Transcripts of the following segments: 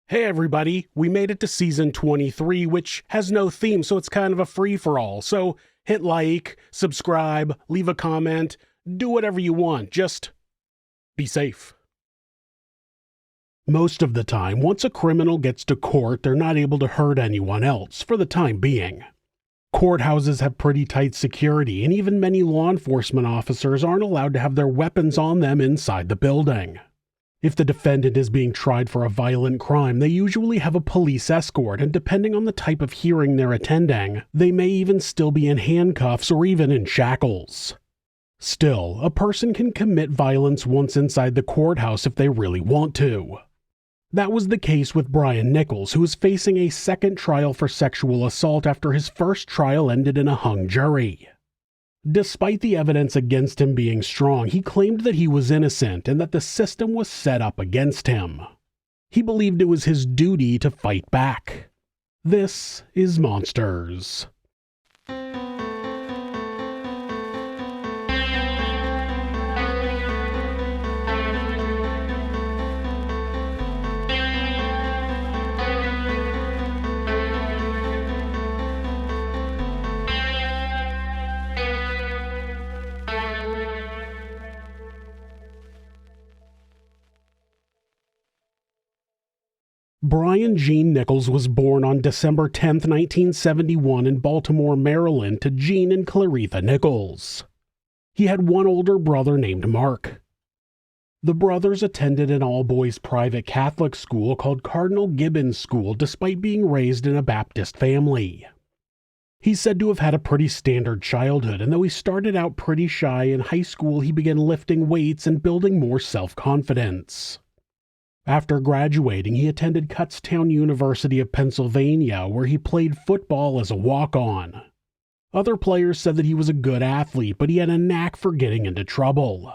Hey everybody, we made it to season 23, which has no theme, so it's kind of a free-for-all. So hit like, subscribe, leave a comment, do whatever you want, just be safe. Most of the time, once a criminal gets to court, they're not able to hurt anyone else, for the time being. Courthouses have pretty tight security, and even many law enforcement officers aren't allowed to have their weapons on them inside the building. If the defendant is being tried for a violent crime, they usually have a police escort, and depending on the type of hearing they're attending, they may even still be in handcuffs or even in shackles. Still, a person can commit violence once inside the courthouse if they really want to. That was the case with Brian Nichols, who is facing a second trial for sexual assault after his first trial ended in a hung jury. Despite the evidence against him being strong, he claimed that he was innocent and that the system was set up against him. He believed it was his duty to fight back. This is Monsters. Brian Gene Nichols was born on December 10, 1971 in Baltimore, Maryland to Gene and Claretha Nichols. He had one older brother named Mark. The brothers attended an all-boys private Catholic school called Cardinal Gibbons School despite being raised in a Baptist family. He's said to have had a pretty standard childhood, and though he started out pretty shy in high school, he began lifting weights and building more self-confidence. After graduating, he attended Kutztown University of Pennsylvania, where he played football as a walk-on. Other players said that he was a good athlete, but he had a knack for getting into trouble.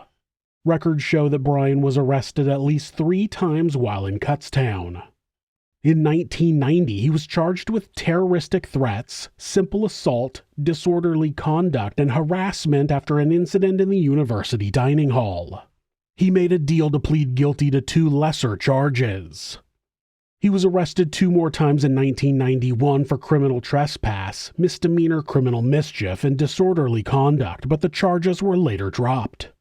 Records show that Brian was arrested at least 3 times while in Kutztown. In 1990, he was charged with terroristic threats, simple assault, disorderly conduct, and harassment after an incident in the university dining hall. He made a deal to plead guilty to 2 lesser charges. He was arrested 2 more times in 1991 for criminal trespass, misdemeanor criminal mischief, and disorderly conduct, but the charges were later dropped.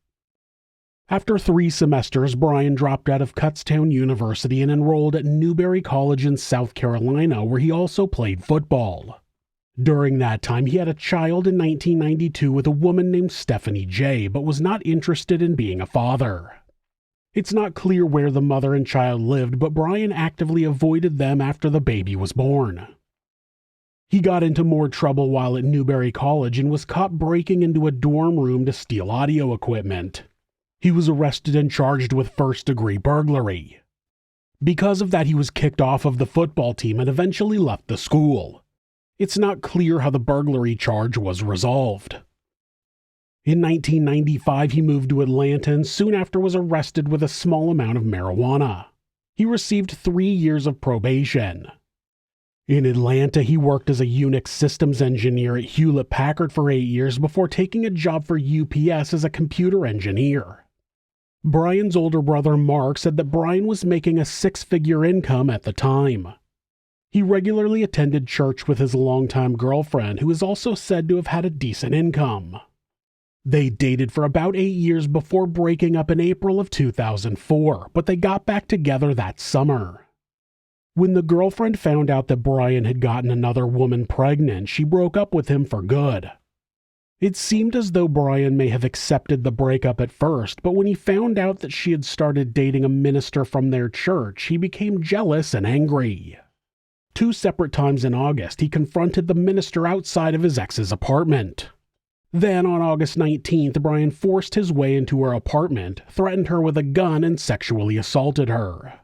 After 3 semesters, Brian dropped out of Kutztown University and enrolled at Newberry College in South Carolina, where he also played football. During that time, he had a child in 1992 with a woman named Stephanie J., but was not interested in being a father. It's not clear where the mother and child lived, but Brian actively avoided them after the baby was born. He got into more trouble while at Newberry College and was caught breaking into a dorm room to steal audio equipment. He was arrested and charged with first-degree burglary. Because of that, he was kicked off of the football team and eventually left the school. It's not clear how the burglary charge was resolved. In 1995, he moved to Atlanta and soon after was arrested with a small amount of marijuana. He received 3 years of probation. In Atlanta, he worked as a Unix systems engineer at Hewlett-Packard for 8 years before taking a job for UPS as a computer engineer. Brian's older brother Mark said that Brian was making a 6-figure income at the time. He regularly attended church with his longtime girlfriend, who is also said to have had a decent income. They dated for about 8 years before breaking up in April of 2004, but they got back together that summer. When the girlfriend found out that Brian had gotten another woman pregnant, she broke up with him for good. It seemed as though Brian may have accepted the breakup at first, but when he found out that she had started dating a minister from their church, he became jealous and angry. 2 separate times in August, he confronted the minister outside of his ex's apartment. Then, on August 19th, Brian forced his way into her apartment, threatened her with a gun, and sexually assaulted her.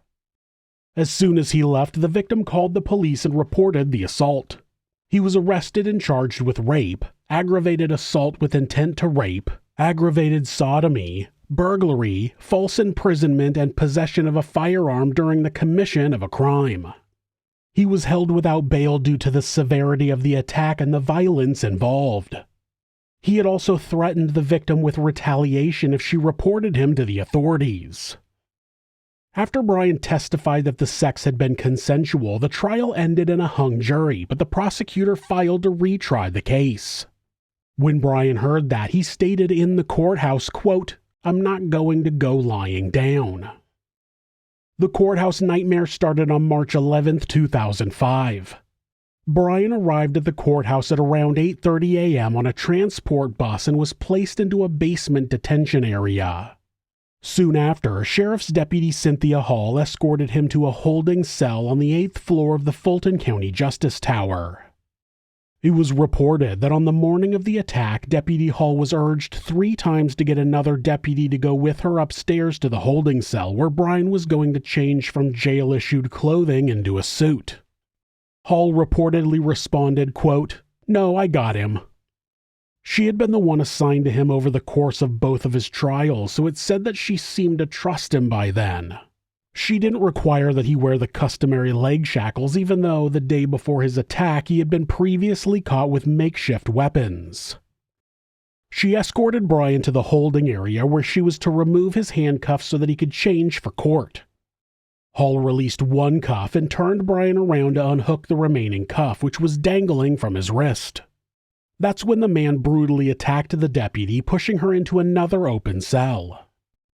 As soon as he left, the victim called the police and reported the assault. He was arrested and charged with rape, aggravated assault with intent to rape, aggravated sodomy, burglary, false imprisonment, and possession of a firearm during the commission of a crime. He was held without bail due to the severity of the attack and the violence involved. He had also threatened the victim with retaliation if she reported him to the authorities. After Bryan testified that the sex had been consensual, the trial ended in a hung jury, but the prosecutor filed to retry the case. When Bryan heard that, he stated in the courthouse, quote, "I'm not going to go lying down." The courthouse nightmare started on March 11, 2005. Bryan arrived at the courthouse at around 8:30 a.m. on a transport bus and was placed into a basement detention area. Soon after, Sheriff's Deputy Cynthia Hall escorted him to a holding cell on the 8th floor of the Fulton County Justice Tower. It was reported that on the morning of the attack, Deputy Hall was urged 3 times to get another deputy to go with her upstairs to the holding cell where Bryan was going to change from jail-issued clothing into a suit. Hall reportedly responded, quote, "No, I got him." She had been the one assigned to him over the course of both of his trials, so it said that she seemed to trust him by then. She didn't require that he wear the customary leg shackles, even though the day before his attack he had been previously caught with makeshift weapons. She escorted Bryan to the holding area where she was to remove his handcuffs so that he could change for court. Hall released one cuff and turned Bryan around to unhook the remaining cuff, which was dangling from his wrist. That's when the man brutally attacked the deputy, pushing her into another open cell.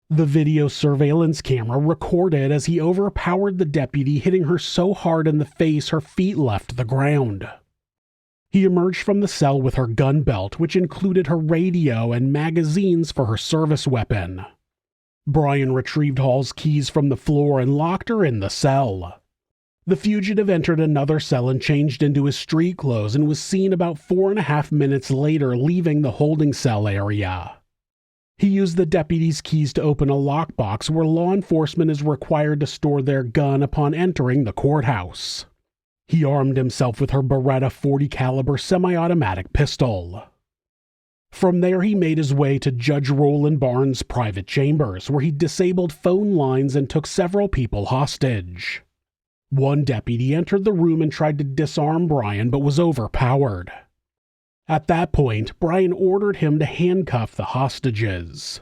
The video surveillance camera recorded as he overpowered the deputy, hitting her so hard in the face her feet left the ground. He emerged from the cell with her gun belt, which included her radio and magazines for her service weapon. Bryan retrieved Hall's keys from the floor and locked her in the cell. The fugitive entered another cell and changed into his street clothes and was seen about 4.5 minutes later leaving the holding cell area. He used the deputy's keys to open a lockbox where law enforcement is required to store their gun upon entering the courthouse. He armed himself with her Beretta .40 caliber semi-automatic pistol. From there he made his way to Judge Rowland Barnes' private chambers, where he disabled phone lines and took several people hostage. One deputy entered the room and tried to disarm Bryan but was overpowered. At that point, Bryan ordered him to handcuff the hostages.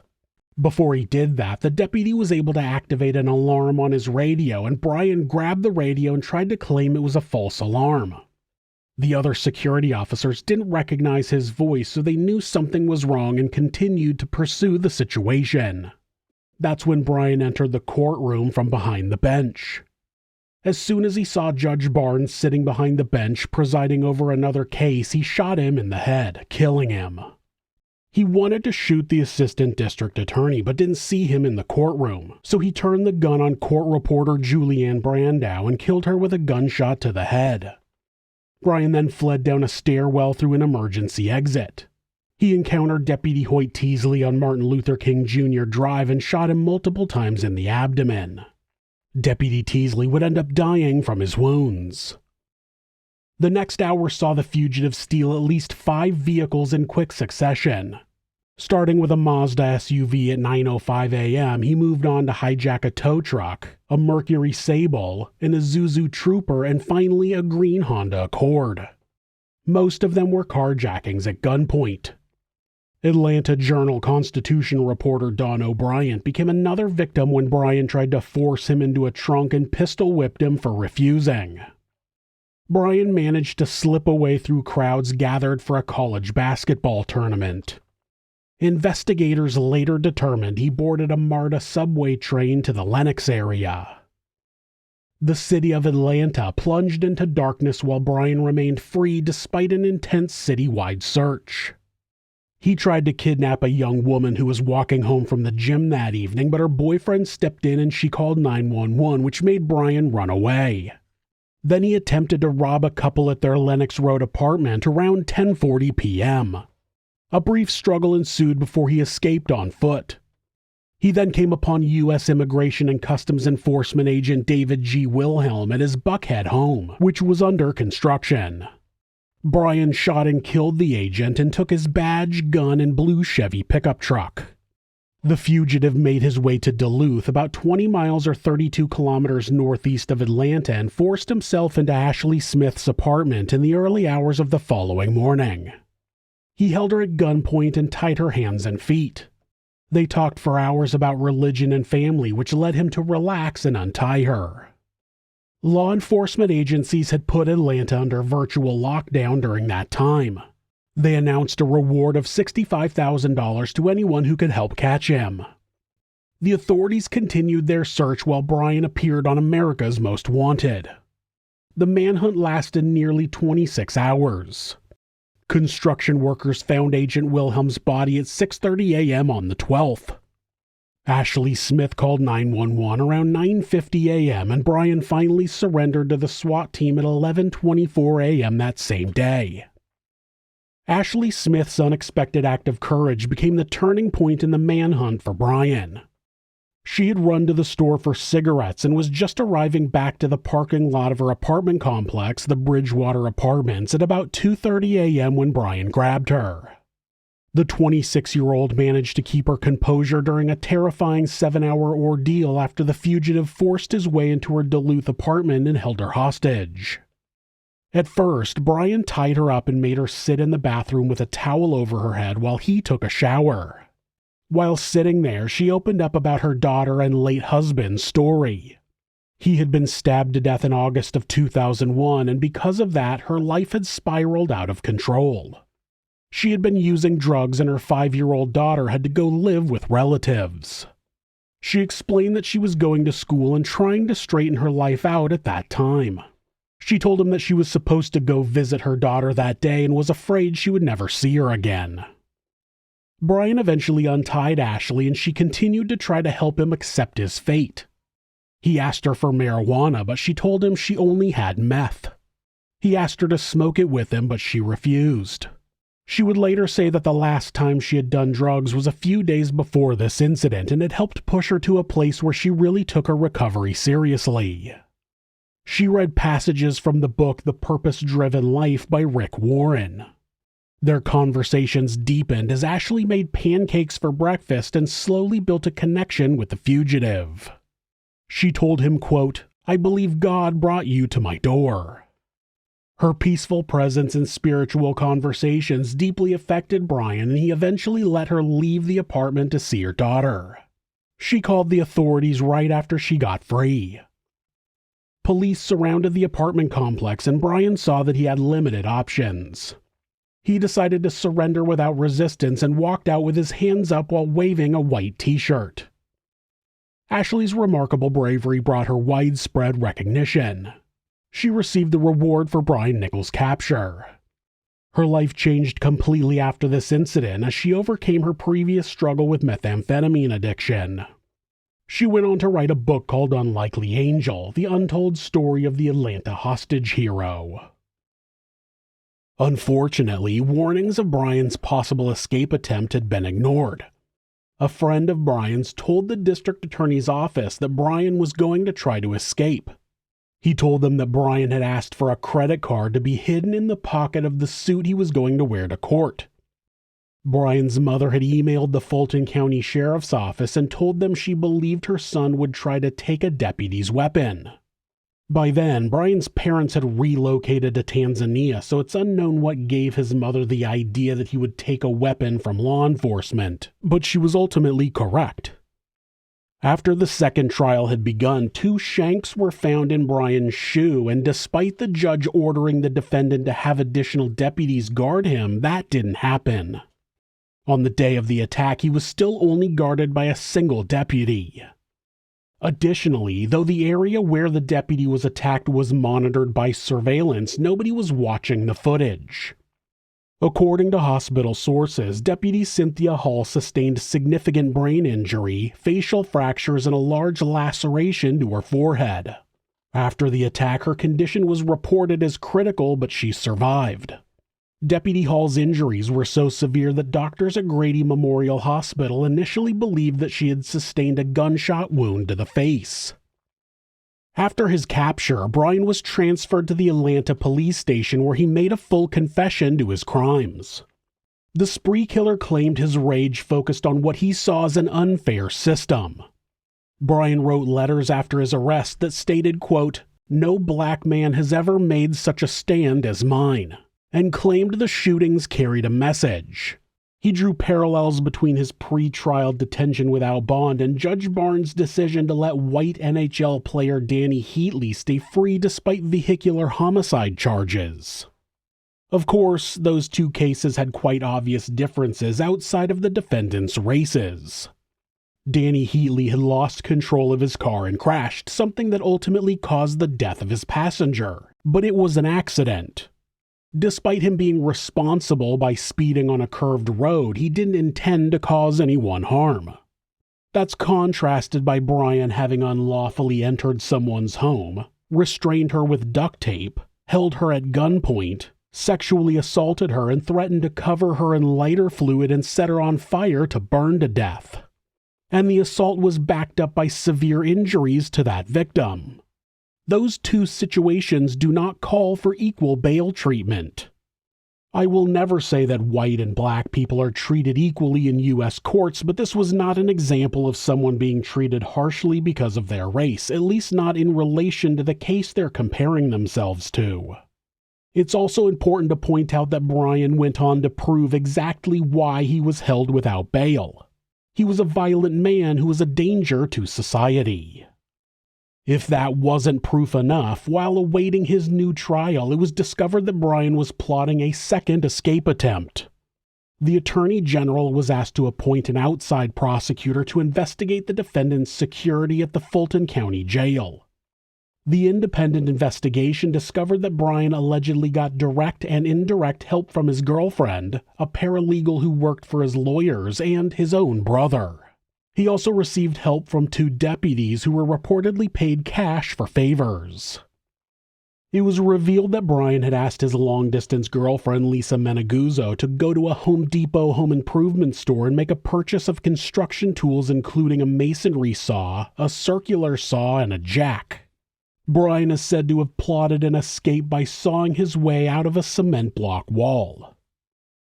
Before he did that, the deputy was able to activate an alarm on his radio, and Bryan grabbed the radio and tried to claim it was a false alarm. The other security officers didn't recognize his voice, so they knew something was wrong and continued to pursue the situation. That's when Bryan entered the courtroom from behind the bench. As soon as he saw Judge Barnes sitting behind the bench presiding over another case, he shot him in the head, killing him. He wanted to shoot the assistant district attorney, but didn't see him in the courtroom, so he turned the gun on court reporter Julianne Brandau and killed her with a gunshot to the head. Bryan then fled down a stairwell through an emergency exit. He encountered Deputy Hoyt Teasley on Martin Luther King Jr. Drive and shot him multiple times in the abdomen. Deputy Teasley would end up dying from his wounds. The next hour saw the fugitive steal at least 5 vehicles in quick succession. Starting with a Mazda SUV at 9:05 a.m., he moved on to hijack a tow truck, a Mercury Sable, an Isuzu Trooper, and finally a green Honda Accord. Most of them were carjackings at gunpoint. Atlanta Journal-Constitution reporter Don O'Brien became another victim when Bryan tried to force him into a trunk and pistol-whipped him for refusing. Bryan managed to slip away through crowds gathered for a college basketball tournament. Investigators later determined he boarded a MARTA subway train to the Lenox area. The city of Atlanta plunged into darkness while Bryan remained free despite an intense citywide search. He tried to kidnap a young woman who was walking home from the gym that evening, but her boyfriend stepped in and she called 911, which made Bryan run away. Then he attempted to rob a couple at their Lenox Road apartment around 10:40 p.m. A brief struggle ensued before he escaped on foot. He then came upon U.S. Immigration and Customs Enforcement agent David G. Wilhelm at his Buckhead home, which was under construction. Bryan shot and killed the agent and took his badge, gun, and blue Chevy pickup truck. The fugitive made his way to Duluth, about 20 miles or 32 kilometers northeast of Atlanta, and forced himself into Ashley Smith's apartment in the early hours of the following morning. He held her at gunpoint and tied her hands and feet. They talked for hours about religion and family, which led him to relax and untie her. Law enforcement agencies had put Atlanta under virtual lockdown during that time. They announced a reward of $65,000 to anyone who could help catch him. The authorities continued their search while Brian appeared on America's Most Wanted. The manhunt lasted nearly 26 hours. Construction workers found Agent Wilhelm's body at 6:30 a.m. on the 12th. Ashley Smith called 911 around 9:50 a.m. and Brian finally surrendered to the SWAT team at 11:24 a.m. that same day. Ashley Smith's unexpected act of courage became the turning point in the manhunt for Brian. She had run to the store for cigarettes and was just arriving back to the parking lot of her apartment complex, the Bridgewater Apartments, at about 2:30 a.m. when Brian grabbed her. The 26-year-old managed to keep her composure during a terrifying 7-hour ordeal after the fugitive forced his way into her Duluth apartment and held her hostage. At first, Brian tied her up and made her sit in the bathroom with a towel over her head while he took a shower. While sitting there, she opened up about her daughter and late husband's story. He had been stabbed to death in August of 2001, and because of that, her life had spiraled out of control. She had been using drugs, and her 5-year-old daughter had to go live with relatives. She explained that she was going to school and trying to straighten her life out at that time. She told him that she was supposed to go visit her daughter that day and was afraid she would never see her again. Brian eventually untied Ashley, and she continued to try to help him accept his fate. He asked her for marijuana, but she told him she only had meth. He asked her to smoke it with him, but she refused. She would later say that the last time she had done drugs was a few days before this incident, and it helped push her to a place where she really took her recovery seriously. She read passages from the book The Purpose-Driven Life by Rick Warren. Their conversations deepened as Ashley made pancakes for breakfast and slowly built a connection with the fugitive. She told him, quote, "I believe God brought you to my door." Her peaceful presence and spiritual conversations deeply affected Brian, and he eventually let her leave the apartment to see her daughter. She called the authorities right after she got free. Police surrounded the apartment complex, and Brian saw that he had limited options. He decided to surrender without resistance and walked out with his hands up while waving a white t-shirt. Ashley's remarkable bravery brought her widespread recognition. She received the reward for Brian Nichols' capture. Her life changed completely after this incident as she overcame her previous struggle with methamphetamine addiction. She went on to write a book called Unlikely Angel, the untold story of the Atlanta hostage hero. Unfortunately, warnings of Brian's possible escape attempt had been ignored. A friend of Brian's told the district attorney's office that Brian was going to try to escape. He told them that Brian had asked for a credit card to be hidden in the pocket of the suit he was going to wear to court. Brian's mother had emailed the Fulton County Sheriff's Office and told them she believed her son would try to take a deputy's weapon. By then, Brian's parents had relocated to Tanzania, so it's unknown what gave his mother the idea that he would take a weapon from law enforcement, but she was ultimately correct. After the second trial had begun, 2 shanks were found in Brian's shoe, and despite the judge ordering the defendant to have additional deputies guard him, that didn't happen. On the day of the attack, he was still only guarded by a single deputy. Additionally, though the area where the deputy was attacked was monitored by surveillance, nobody was watching the footage. According to hospital sources, Deputy Cynthia Hall sustained significant brain injury, facial fractures, and a large laceration to her forehead. After the attack, her condition was reported as critical, but she survived. Deputy Hall's injuries were so severe that doctors at Grady Memorial Hospital initially believed that she had sustained a gunshot wound to the face. After his capture, Brian was transferred to the Atlanta police station where he made a full confession to his crimes. The spree killer claimed his rage focused on what he saw as an unfair system. Brian wrote letters after his arrest that stated, quote, "No black man has ever made such a stand as mine," and claimed the shootings carried a message. He drew parallels between his pre-trial detention without bond and Judge Barnes' decision to let white NHL player Danny Heatley stay free despite vehicular homicide charges. Of course, those two cases had quite obvious differences outside of the defendants' races. Danny Heatley had lost control of his car and crashed, something that ultimately caused the death of his passenger, but it was an accident. Despite him being responsible by speeding on a curved road, he didn't intend to cause anyone harm. That's contrasted by Brian having unlawfully entered someone's home, restrained her with duct tape, held her at gunpoint, sexually assaulted her, and threatened to cover her in lighter fluid and set her on fire to burn to death. And the assault was backed up by severe injuries to that victim. Those two situations do not call for equal bail treatment. I will never say that white and black people are treated equally in U.S. courts, but this was not an example of someone being treated harshly because of their race, at least not in relation to the case they're comparing themselves to. It's also important to point out that Brian went on to prove exactly why he was held without bail. He was a violent man who was a danger to society. If that wasn't proof enough, while awaiting his new trial, it was discovered that Brian was plotting a second escape attempt. The Attorney General was asked to appoint an outside prosecutor to investigate the defendant's security at the Fulton County Jail. The independent investigation discovered that Brian allegedly got direct and indirect help from his girlfriend, a paralegal who worked for his lawyers, and his own brother. He also received help from two deputies who were reportedly paid cash for favors. It was revealed that Brian had asked his long-distance girlfriend Lisa Meneguzzo to go to a Home Depot home improvement store and make a purchase of construction tools including a masonry saw, a circular saw, and a jack. Brian is said to have plotted an escape by sawing his way out of a cement block wall.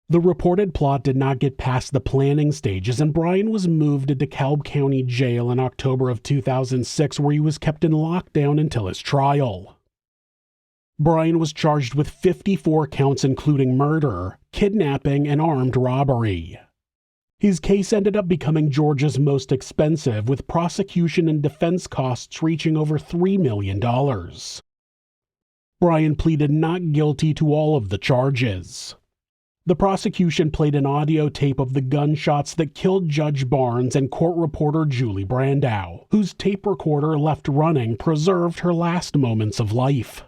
The reported plot did not get past the planning stages, and Brian was moved to DeKalb County Jail in October of 2006, where he was kept in lockdown until his trial. Brian was charged with 54 counts including murder, kidnapping, and armed robbery. His case ended up becoming Georgia's most expensive, with prosecution and defense costs reaching over $3 million. Brian pleaded not guilty to all of the charges. The prosecution played an audio tape of the gunshots that killed Judge Barnes and court reporter Julie Brandau, whose tape recorder left running preserved her last moments of life.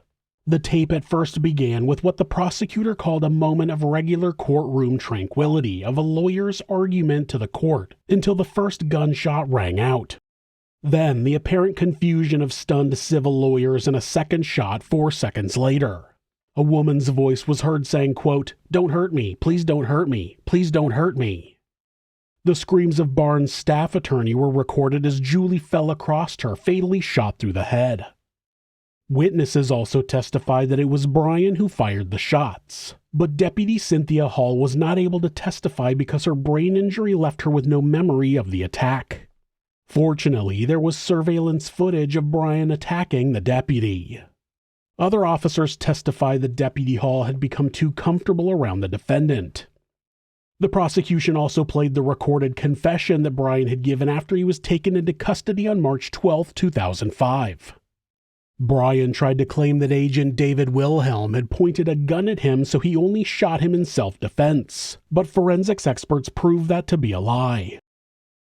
The tape at first began with what the prosecutor called a moment of regular courtroom tranquility of a lawyer's argument to the court until the first gunshot rang out. Then the apparent confusion of stunned civil lawyers and a second shot 4 seconds later. A woman's voice was heard saying, quote, "Don't hurt me, please don't hurt me, please don't hurt me." The screams of Barnes' staff attorney were recorded as Julie fell across her, fatally shot through the head. Witnesses also testified that it was Brian who fired the shots, but Deputy Cynthia Hall was not able to testify because her brain injury left her with no memory of the attack. Fortunately, there was surveillance footage of Brian attacking the deputy. Other officers testified that Deputy Hall had become too comfortable around the defendant. The prosecution also played the recorded confession that Brian had given after he was taken into custody on March 12, 2005. Brian tried to claim that Agent David Wilhelm had pointed a gun at him, so he only shot him in self-defense, but forensics experts proved that to be a lie.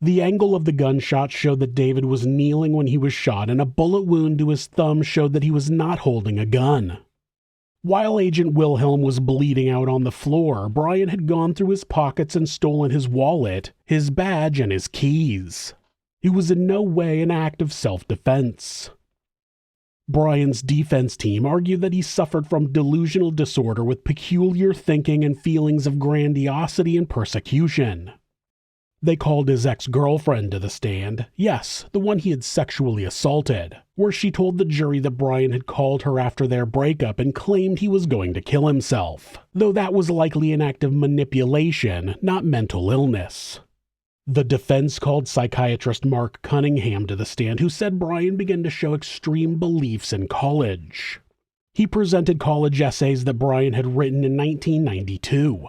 The angle of the gunshot showed that David was kneeling when he was shot, and a bullet wound to his thumb showed that he was not holding a gun. While Agent Wilhelm was bleeding out on the floor, Brian had gone through his pockets and stolen his wallet, his badge, and his keys. It was in no way an act of self-defense. Brian's defense team argued that he suffered from delusional disorder with peculiar thinking and feelings of grandiosity and persecution. They called his ex-girlfriend to the stand, yes, the one he had sexually assaulted, where she told the jury that Brian had called her after their breakup and claimed he was going to kill himself, though that was likely an act of manipulation, not mental illness. The defense called psychiatrist Mark Cunningham to the stand, who said Brian began to show extreme beliefs in college. He presented college essays that Brian had written in 1992.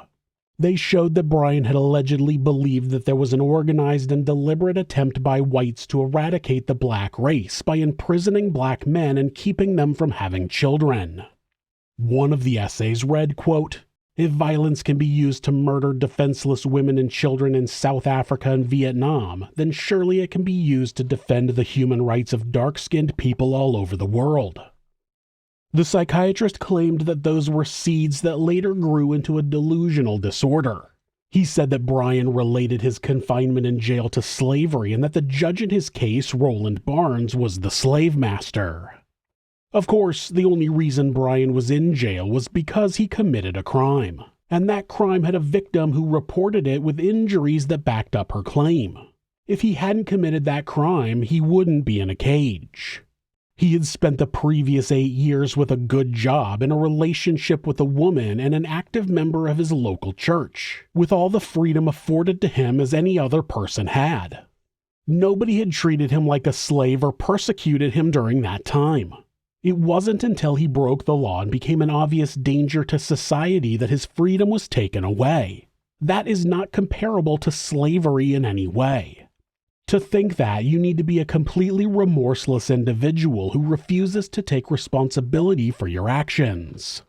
They showed that Bryan had allegedly believed that there was an organized and deliberate attempt by whites to eradicate the black race by imprisoning black men and keeping them from having children. One of the essays read, quote, "If violence can be used to murder defenseless women and children in South Africa and Vietnam, then surely it can be used to defend the human rights of dark-skinned people all over the world." The psychiatrist claimed that those were seeds that later grew into a delusional disorder. He said that Bryan related his confinement in jail to slavery and that the judge in his case, Rowland Barnes, was the slave master. Of course, the only reason Bryan was in jail was because he committed a crime, and that crime had a victim who reported it with injuries that backed up her claim. If he hadn't committed that crime, he wouldn't be in a cage. He had spent the previous 8 years with a good job, in a relationship with a woman, and an active member of his local church, with all the freedom afforded to him as any other person had. Nobody had treated him like a slave or persecuted him during that time. It wasn't until he broke the law and became an obvious danger to society that his freedom was taken away. That is not comparable to slavery in any way. To think that, you need to be a completely remorseless individual who refuses to take responsibility for your actions.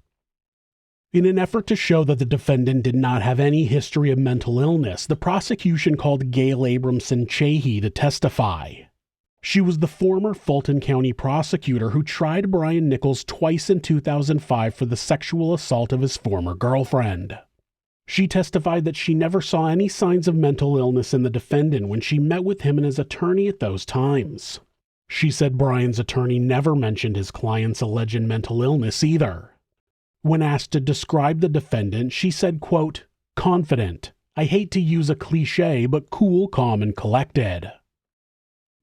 In an effort to show that the defendant did not have any history of mental illness, the prosecution called Gail Abramson Chahee to testify. She was the former Fulton County prosecutor who tried Bryan Nichols twice in 2005 for the sexual assault of his former girlfriend. She testified that she never saw any signs of mental illness in the defendant when she met with him and his attorney at those times. She said Bryan's attorney never mentioned his client's alleged mental illness either. When asked to describe the defendant, she said, quote, "Confident. I hate to use a cliche, but cool, calm, and collected."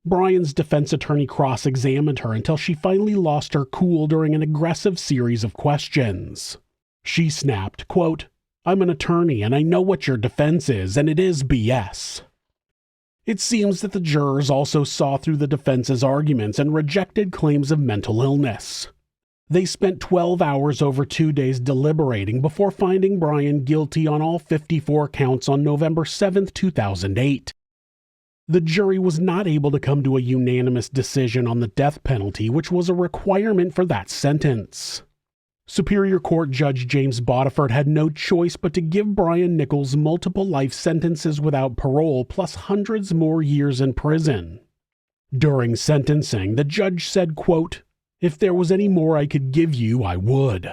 Bryan's defense attorney cross-examined her until she finally lost her cool during an aggressive series of questions. She snapped, quote, "I'm an attorney and I know what your defense is, and it is BS." It seems that the jurors also saw through the defense's arguments and rejected claims of mental illness. They spent 12 hours over 2 days deliberating before finding Bryan guilty on all 54 counts on November 7, 2008. The jury was not able to come to a unanimous decision on the death penalty, which was a requirement for that sentence. Superior Court Judge James Bodiford had no choice but to give Bryan Nichols multiple life sentences without parole plus hundreds more years in prison. During sentencing, the judge said, quote, "If there was any more I could give you, I would."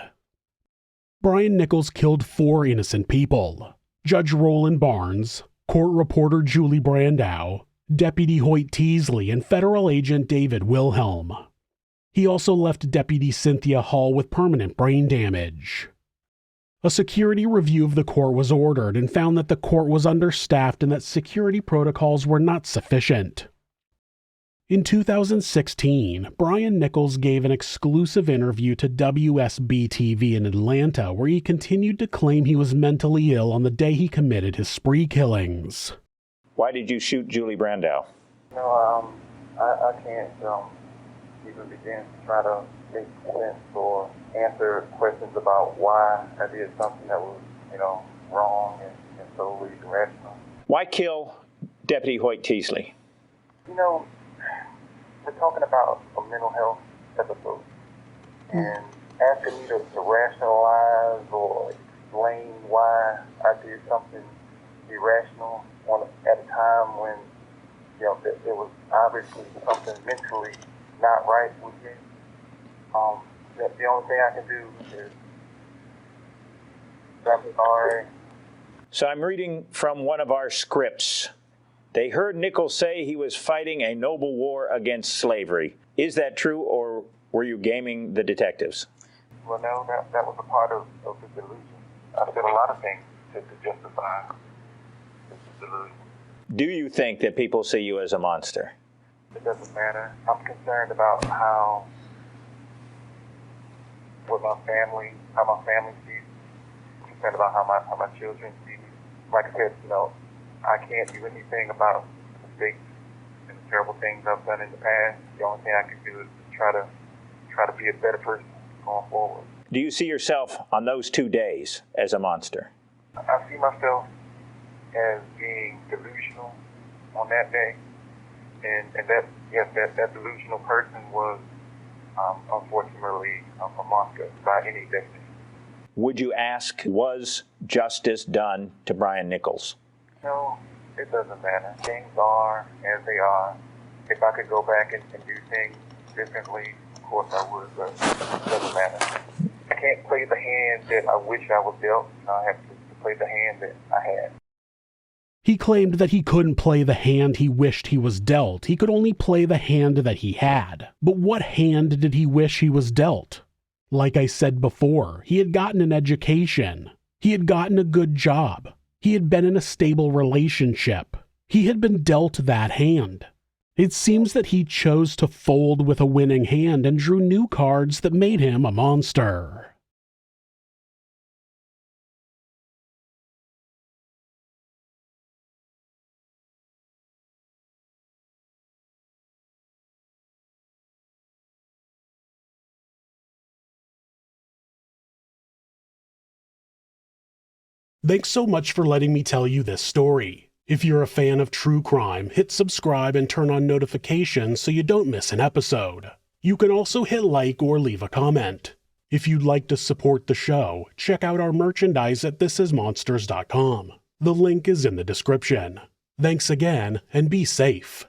Bryan Nichols killed 4 innocent people: Judge Rowland Barnes, court reporter Julie Brandau, Deputy Hoyt Teasley, and federal agent David Wilhelm. He also left Deputy Cynthia Hall with permanent brain damage. A security review of the court was ordered and found that the court was understaffed and that security protocols were not sufficient. In 2016, Bryan Nichols gave an exclusive interview to WSB-TV in Atlanta where he continued to claim he was mentally ill on the day he committed his spree killings. Why did you shoot Julie Brandau? No, I can't even begin to try to make sense or answer questions about why I did something that was, wrong and totally irrational. Why kill Deputy Hoyt Teasley? We're talking about a mental health episode, and asking me to rationalize or explain why I did something irrational at a time when there was obviously something mentally not right with me. The only thing I can do is I'm sorry. So I'm reading from one of our scripts. They heard Nichols say he was fighting a noble war against slavery. Is that true, or were you gaming the detectives? Well, no, that was a part of the delusion. I said a lot of things to justify the delusion. Do you think that people see you as a monster? It doesn't matter. I'm concerned about how my family sees me. I'm concerned about how my children see me. Like I said, I can't do anything about the mistakes and the terrible things I've done in the past. The only thing I can do is try to be a better person going forward. Do you see yourself on those 2 days as a monster? I see myself as being delusional on that day, and that delusional person was unfortunately a monster by any definition. Would you ask, was justice done to Brian Nichols? No, it doesn't matter. Things are as they are. If I could go back and do things differently, of course I would, but it doesn't matter. I can't play the hand that I wish I was dealt. I have to play the hand that I had. He claimed that he couldn't play the hand he wished he was dealt. He could only play the hand that he had. But what hand did he wish he was dealt? Like I said before, he had gotten an education. He had gotten a good job. He had been in a stable relationship. He had been dealt that hand. It seems that he chose to fold with a winning hand and drew new cards that made him a monster. Thanks so much for letting me tell you this story. If you're a fan of true crime, hit subscribe and turn on notifications so you don't miss an episode. You can also hit like or leave a comment. If you'd like to support the show, check out our merchandise at thisismonsters.com. The link is in the description. Thanks again, and be safe.